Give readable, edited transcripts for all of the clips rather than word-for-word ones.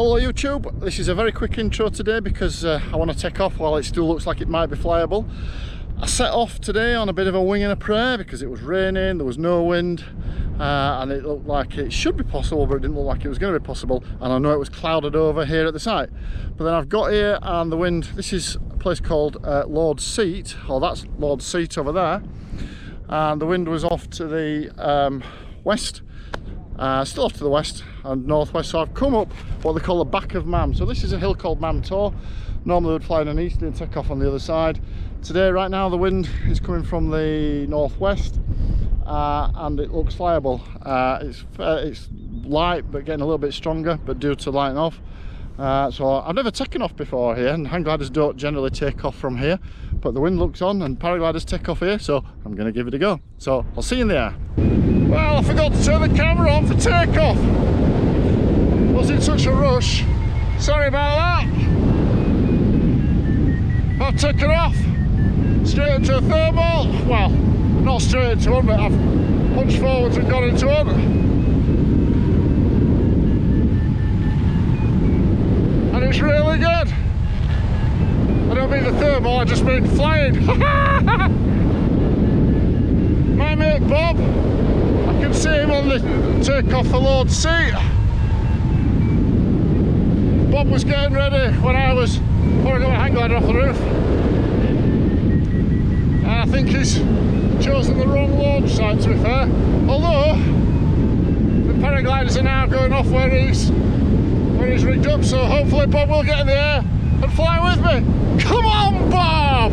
Hello YouTube, this is a very quick intro today because I want to take off while it still looks like it might be flyable. I set off today on a bit of a wing and a prayer because it was raining, there was no wind, and it looked like it should be possible, but it didn't look like it was going to be possible, and I know it was clouded over here at the site. But then I've got here and the wind, this is a place called Lord's Seat, or that's Lord's Seat over there, and the wind was off to the west. Still off to the west and northwest, so I've come up what they call the back of Mam. So this is a hill called Mam Tor. Normally we'd fly in an easterly and take off on the other side. Today, right now, the wind is coming from the northwest, and it looks flyable. It's light but getting a little bit stronger, but due to lighting off. So I've never taken off before here, and hang gliders don't generally take off from here, but the wind looks on and paragliders take off here, so I'm going to give it a go. So I'll see you in the air. Well, I forgot to turn the camera on for takeoff. Was in such a rush. Sorry about that. I've taken off straight into a thermal. Well, not straight into one, but I've punched forwards and gone into one. And it's really good. I don't mean the thermal, I just mean flying. My mate Bob, I can see him on the Takeoff for Lord's Seat. Bob was getting ready before I got my hang glider off the roof. And I think he's chosen the wrong launch site, to be fair. Although, the paragliders are now going off where he's rigged up, so hopefully Bob will get in the air and fly with me. Come on, Bob!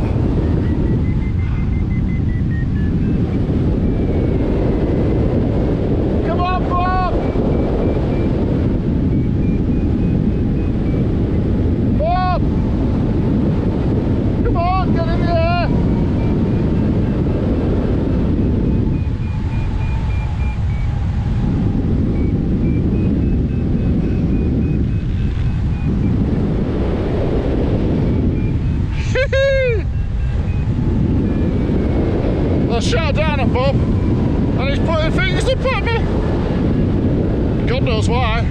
Come on, Bob! Bob! Come on, get in the air! I shot down at Bob and he's putting fingers up at me. God knows why.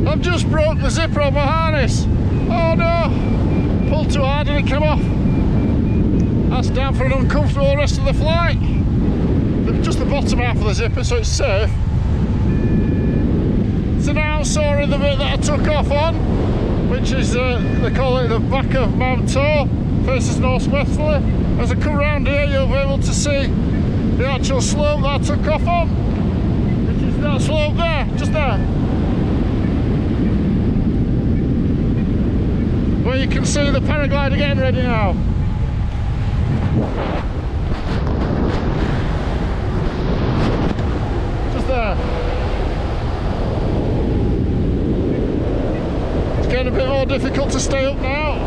I've just broke the zipper on my harness. Oh no! Pulled too hard and it came off. That's down for an uncomfortable rest of the flight. Just the bottom half of the zipper, so it's safe. So now Soaring, the bit that I took off on, which is they call it the back of Mam Tor, faces northwesterly. As I come round here, you'll be able to see the actual slope that I took off on, which is that slope there, just there, where you can see the paraglider getting ready now. There. It's getting a bit more difficult to stay up now.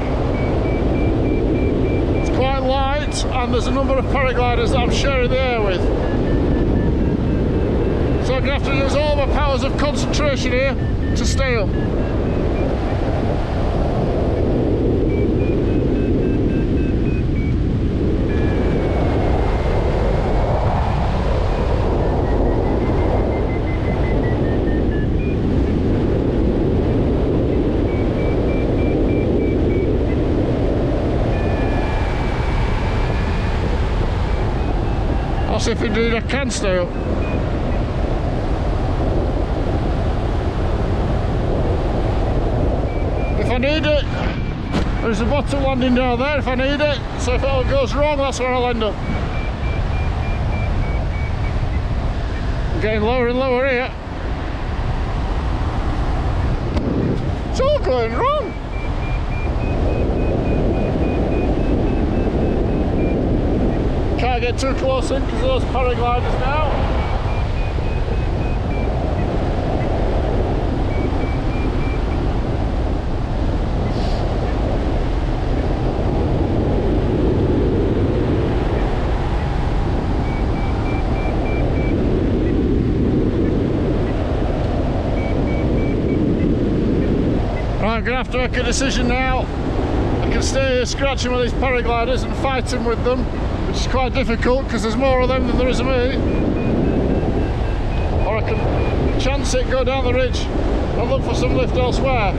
It's quite light and there's a number of paragliders that I'm sharing the air with. So I'm going to have to use all my powers of concentration here to stay up. If indeed I can stay up. If I need it, there's a bottom landing down there if I need it, so if it all goes wrong, that's where I'll end up. I'm getting lower and lower here. It's all going wrong. Can't get too close in because of those paragliders now. I'm going to have to make a decision now. I can stay here scratching with these paragliders and fighting with them, which is quite difficult because there's more of them than there is of me. Or I can chance it, go down the ridge and look for some lift elsewhere.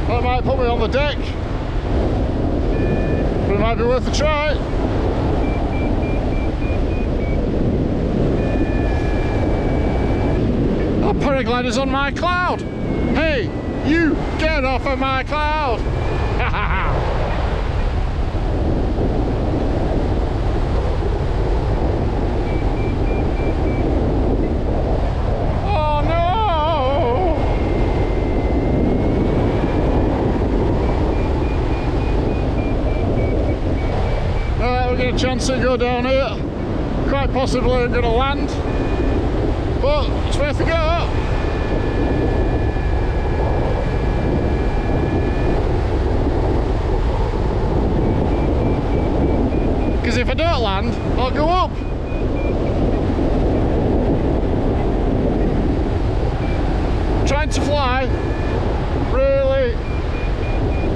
That might put me on the deck, but it might be worth a try. That paraglider's on my cloud. Hey, you get off of my cloud. Oh no! Alright, we're going to chance it, go down here. Quite possibly I'm going to land, but it's worth a go. Because if I don't land, I'll go up. Trying to fly really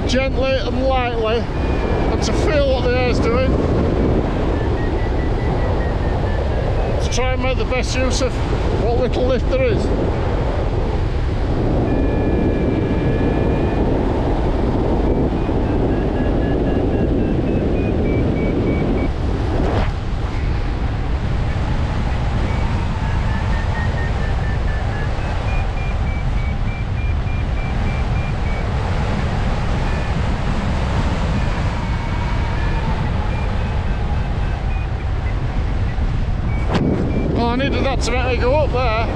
gently and lightly and to feel what the air's doing, to try and make the best use of what little lift there is. I needed that to make me go up there.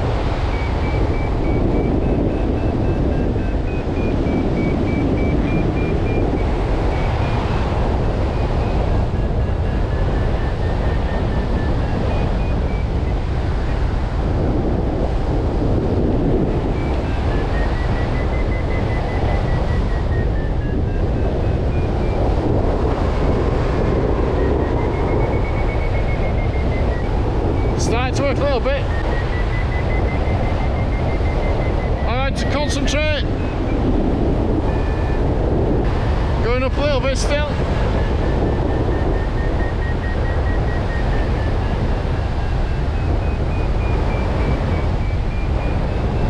Starting to work a little bit. I had to concentrate. Going up a little bit still.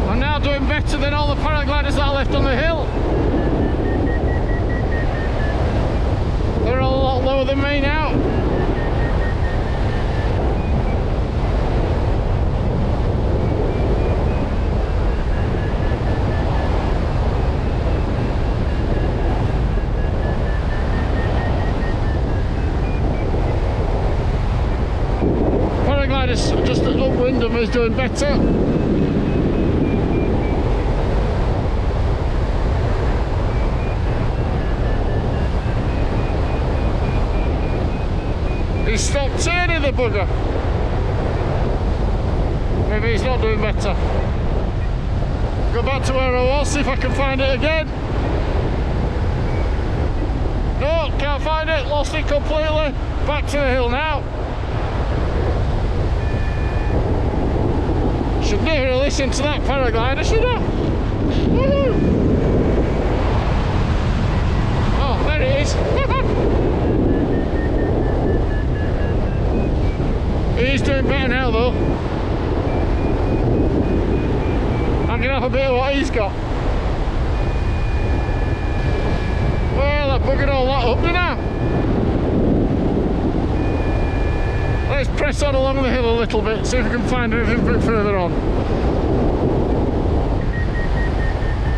I'm now doing better than all the paragliders that I left on the hill. They're all a lot lower than me now. Just upwind of me is doing better. He's stopped turning, the bugger. Maybe he's not doing better. Go back to where I was, see if I can find it again. No, can't find it, lost it completely. Back to the hill now. Should never listen to that paraglider, should I? Woohoo! Oh, there it is. He's doing better now though. I'm gonna have a bit of what he's got. Well, I buggered all that up, didn't I? Let's press on along the hill a little bit, see if we can find anything a bit further on.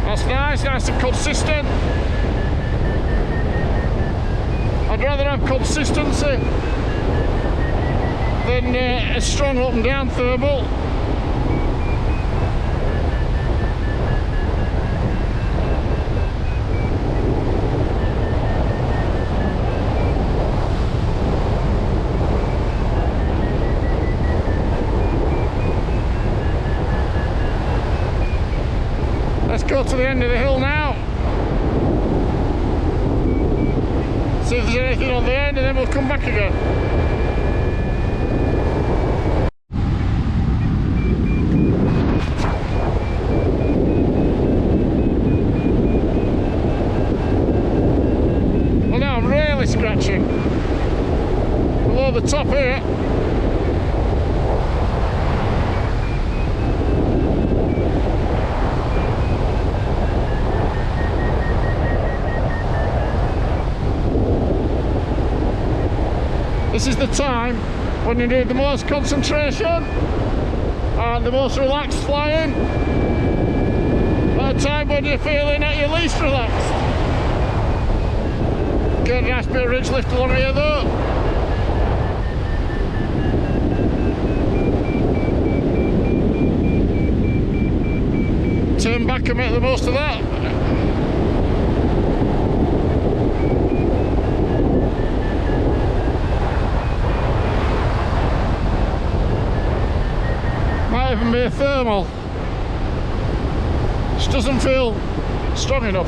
That's nice and consistent. I'd rather have consistency than a strong up and down thermal. Let's go to the end of the hill now. See if there's anything on the end and then we'll come back again. this is the time when you need the most concentration and the most relaxed flying, at a time when you're feeling at your least relaxed. Get a nice bit of ridge lift along here though. Turn back and make the most of that. Might even be a thermal. Just doesn't feel strong enough.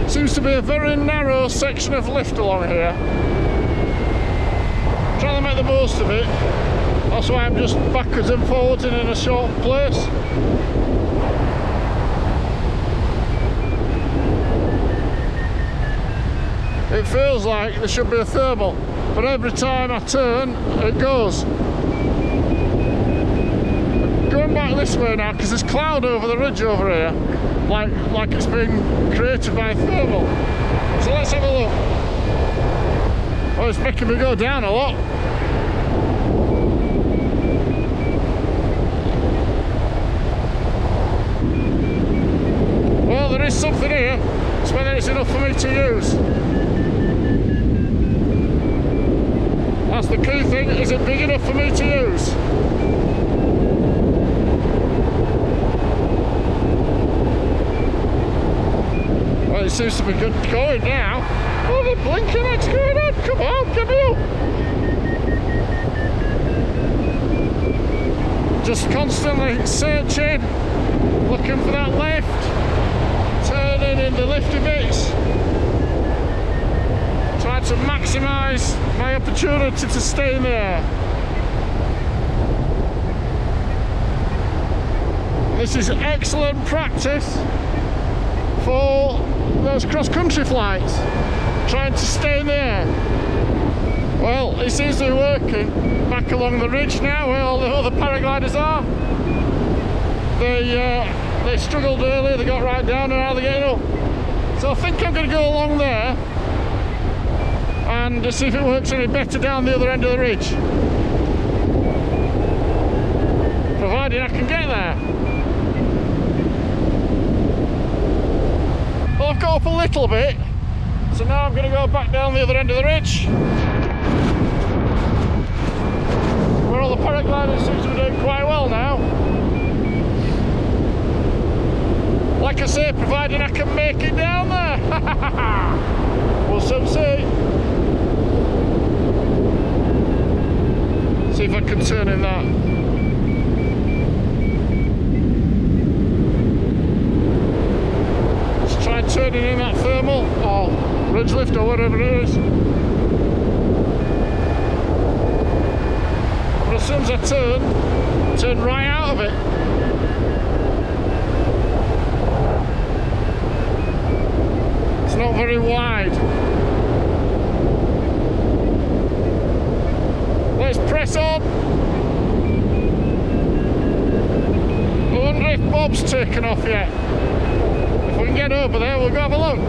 Seems to be a very narrow section of lift along here. Trying to make the most of it. That's why I'm just backwards and forwards in a short place. It feels like there should be a thermal, but every time I turn, it goes. Going back this way now, because there's cloud over the ridge over here, like it's been created by a thermal. So let's have a look. Oh, it's making me go down a lot. Well, there is something here. It's whether it's enough for me to use. That's the key thing. Is it big enough for me to use? Well, it seems to be good going now. Oh, the blinking light's going on. Come on, get me up. Just constantly searching, looking for that lift, turning in the lifty bits, trying to maximise my opportunity to stay there. This is excellent practice for those cross-country flights, trying to stay there. Well, it seems to be working. Back along the ridge now where all the other paragliders are. They struggled earlier, they got right down, and now they're getting up. So I think I'm going to go along there and see if it works any better down the other end of the ridge, provided I can get there. Well, I've got up a little bit, so now I'm going to go back down the other end of the ridge, where all the paragliders seem to be doing quite well now. Like I say, providing I can make it down there. We'll soon see. See if I can turn in that. Let's try turning in that thermal or ridge lift or whatever it is. But as soon as I turn right out of it. It's not very wide. Let's press on. I wonder if Bob's taken off yet. If we can get over there, we'll go have a look.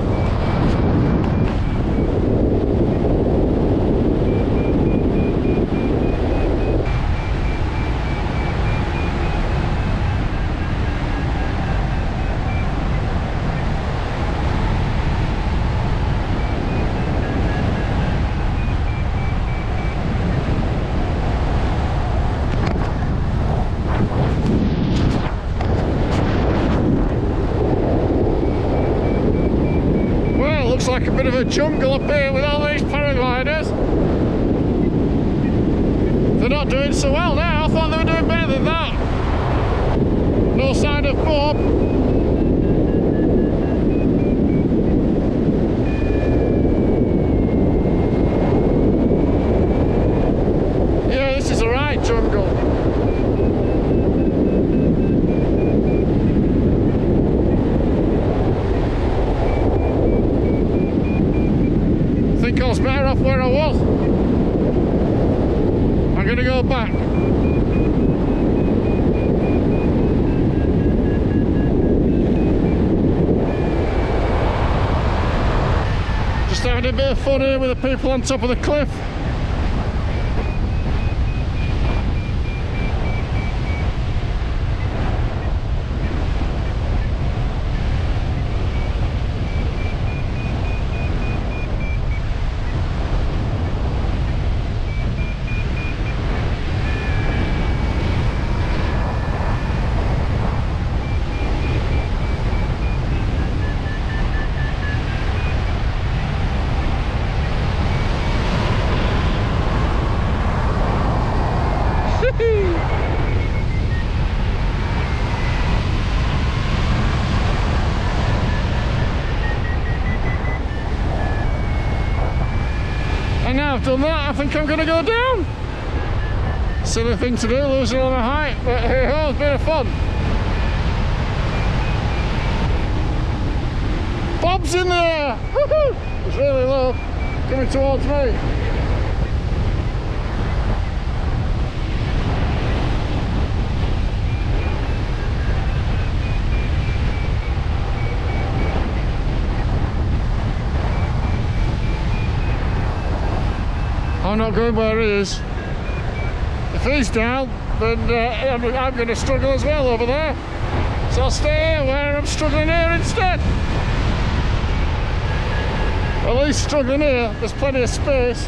Like a bit of a jungle up here with all these paragliders. They're not doing so well now. I thought they were doing better than that. No sign of Bob. Yeah, this is a right jungle. I think I was better off where I was. I'm going to go back. Just having a bit of fun here with the people on top of the cliff. And now I've done that, I think I'm going to go down. Silly thing to do, losing all my height, but hey ho, it's a bit of fun. Bob's in there! Woohoo! It's really low, coming towards me. I'm not going where he is. If he's down, then I'm going to struggle as well over there. So I'll stay here where I'm struggling here instead. At least struggling here, there's plenty of space.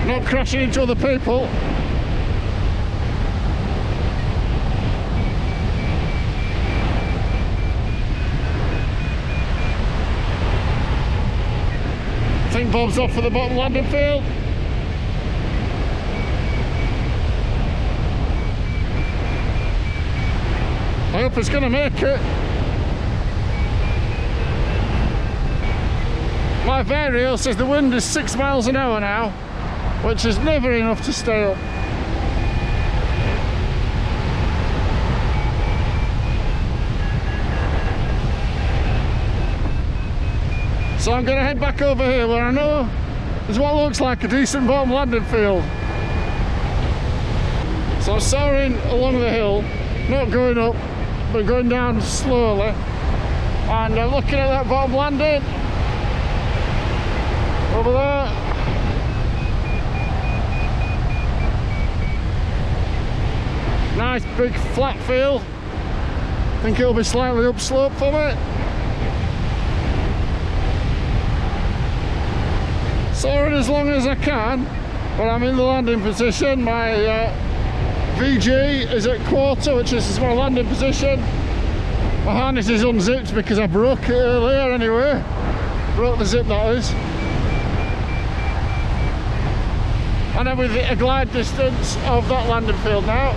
Not crashing into other people. I think Bob's off for the bottom landing field. I hope it's going to make it. My vario says the wind is 6 miles an hour now, which is never enough to stay up. So I'm going to head back over here where I know there's what looks like a decent bottom landing field. So I'm soaring along the hill, not going up, but going down slowly. And I'm looking at that bottom landing. Over there. Nice big flat field. I think it'll be slightly upslope for me. Soaring as long as I can, but I'm in the landing position. My VG is at quarter, which is my landing position. My harness is unzipped because I broke it earlier anyway. Broke the zip, that is. And I'm with a glide distance of that landing field now.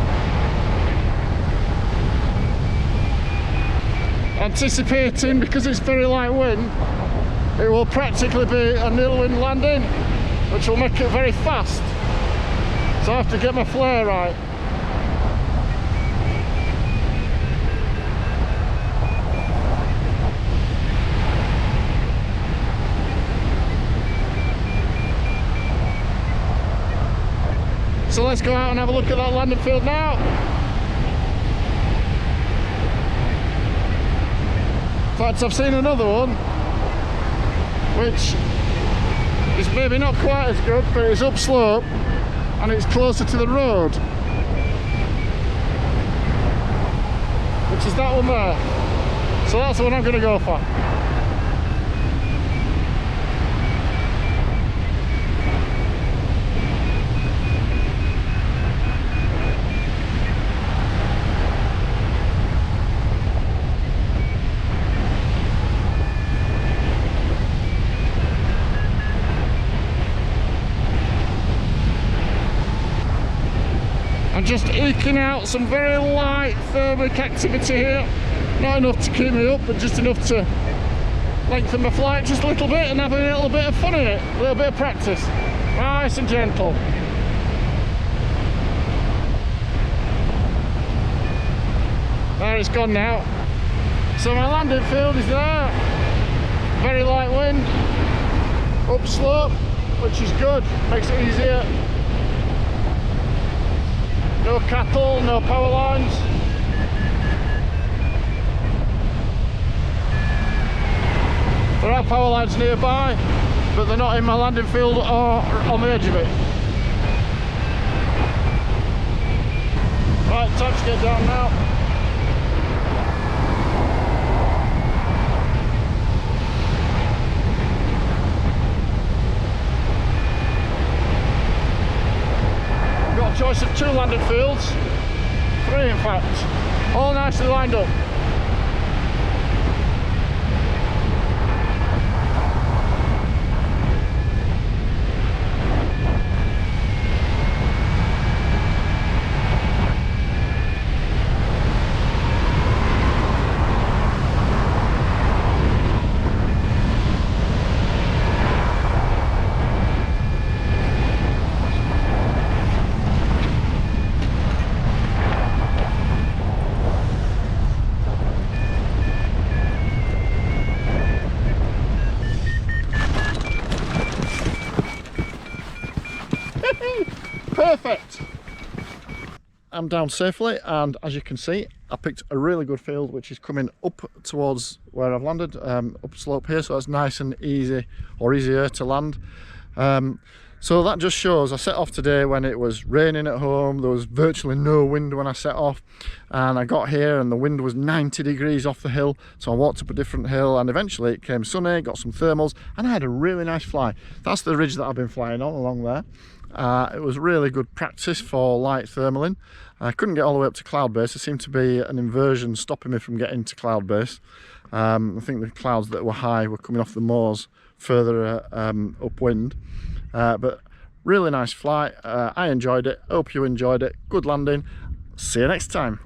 Anticipating, because it's very light wind, it will practically be a nil wind landing, which will make it very fast. So I have to get my flare right. So let's go out and have a look at that landing field now. In fact, I've seen another one, which is maybe not quite as good, but it's upslope and it's closer to the road, which is that one there. So that's the one I'm going to go for. I'm just eking out some very light thermic activity here. Not enough to keep me up, but just enough to lengthen my flight just a little bit and have a little bit of fun in it. A little bit of practice. Nice and gentle. There, it's gone now. So my landing field is there. Very light wind. Upslope, which is good. Makes it easier. No cattle, no power lines. There are power lines nearby, but they're not in my landing field or on the edge of it. Right, time to get down now. Got a choice of 2 landing fields, 3 in fact, all nicely lined up. Perfect! I'm down safely, and as you can see, I picked a really good field which is coming up towards where I've landed, up slope here, so that's nice and easy, or easier to land. So that just shows I set off today when it was raining at home, there was virtually no wind when I set off, and I got here and the wind was 90 degrees off the hill, so I walked up a different hill and eventually it came sunny, got some thermals, and I had a really nice fly. That's the ridge that I've been flying on along there. It was really good practice for light thermaling. I couldn't get all the way up to cloud base. There seemed to be an inversion stopping me from getting to cloud base. I think the clouds that were high were coming off the moors further upwind. But really nice flight. I enjoyed it. Hope you enjoyed it. Good landing. See you next time.